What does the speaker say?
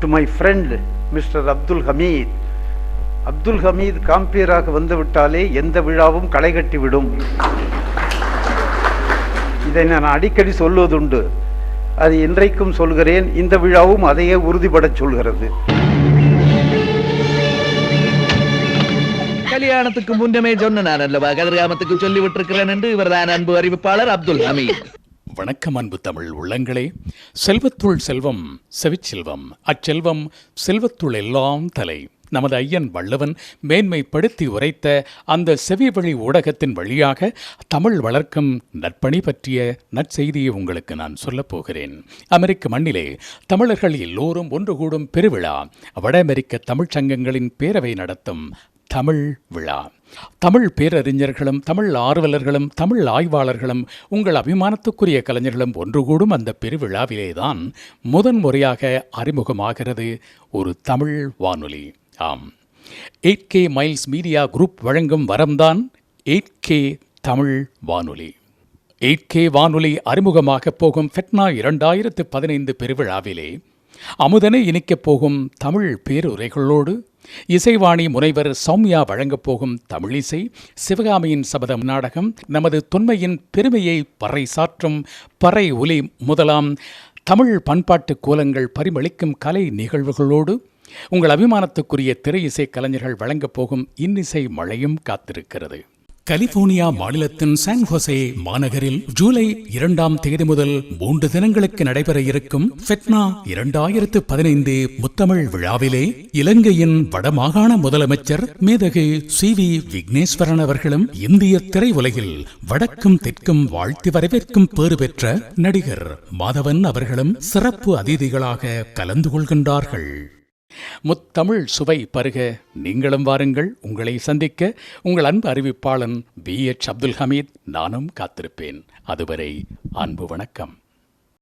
To my friend mister Abdul Hameed. Abdul Hameed காம்பியராக வந்துவிட்டாலே எந்த விழாவும் களை கட்டிவிடும். இதை நான் அடிக்கடி சொல்வதுண்டு. அது இன்றைக்கும் சொல்கிறேன். இந்த விழாவும் அதையே உறுதிபடச் சொல்கிறது. கல்யாணத்துக்கு முன்னமே சொன்ன நான் அல்லவா கதிர்காமத்துக்கு சொல்லி விட்டிருக்கிறேன் என்று இவர்தான் அன்பு அறிவிப்பாளர் அப்துல் ஹமீத். வணக்கம் அன்பு தமிழ் உள்ளங்களே. செல்வத்துள் செல்வம் செவிச்செல்வம், அச்செல்வம் செல்வத்துள் எல்லாம் தலை. நமது ஐயன் வள்ளுவன் மேன்மைப்படுத்தி உரைத்த அந்த செவிவழி ஊடகத்தின் வழியாக தமிழ் வளர்க்கும் நற்பணி பற்றிய நற்செய்தியை உங்களுக்கு நான் சொல்லப் போகிறேன். அமெரிக்க மண்ணிலே தமிழர்கள் எல்லோரும் ஒன்று கூடும் பெருவிழா வட அமெரிக்க தமிழ்ச் சங்கங்களின் பேரவை நடத்தும் தமிழ் விழா. தமிழ் பேரறிஞர்களும் தமிழ் ஆர்வலர்களும் தமிழ் ஆய்வாளர்களும் உங்கள் அபிமானத்துக்குரிய கலைஞர்களும் ஒன்று கூடும் அந்த பெருவிழாவிலேதான் முதன்முறையாக அறிமுகமாகிறது ஒரு தமிழ் வானொலி. ஆம், 8K மைல்ஸ் மீடியா குரூப் வழங்கும் வரம்தான் 8K தமிழ் வானொலி. 8K வானொலி அறிமுகமாக போகும் ஃபெட்னா 2015 பெருவிழாவிலே அமுதனை இனிக்கப் போகும் தமிழ் பேருரைகளோடு இசைவாணி முனைவர் சௌமியா வழங்கப் போகும் தமிழிசை, சிவகாமியின் சபதம் நாடகம், நமது தொன்மையின் பெருமையை பறை சாற்றும் பறை ஒலி முதலாம் தமிழ் பண்பாட்டு கோலங்கள் பரிமளிக்கும் கலை நிகழ்வுகளோடு உங்கள் அபிமானத்துக்குரிய திரை இசை கலைஞர்கள் வழங்கப் போகும் இன்னிசை மழையும் காத்திருக்கிறது. கலிபோர்னியா மாநிலத்தின் சான் ஹோசே மாநகரில் ஜூலை 2 முதல் 3 தினங்களுக்கு நடைபெற இருக்கும் ஃபெட்னா 2015 முத்தமிழ் விழாவிலே இலங்கையின் வடமாகாண முதலமைச்சர் மேதகு CV விக்னேஸ்வரன் அவர்களும் இந்திய திரையுலகில் வடக்கும் தெற்கும் வாழ்த்தி வரவேற்கும் பேறு பெற்ற நடிகர் மாதவன் அவர்களும் சிறப்பு அதிதிகளாக கலந்து கொள்கின்றார்கள். முத்தமிழ் சுவை பருக நீங்களும் வாருங்கள். உங்களை சந்திக்க உங்கள் அன்பு அறிவிப்பாளன் BH அப்துல் ஹமீத் நானும் காத்திருப்பேன். அதுவரை அன்பு வணக்கம்.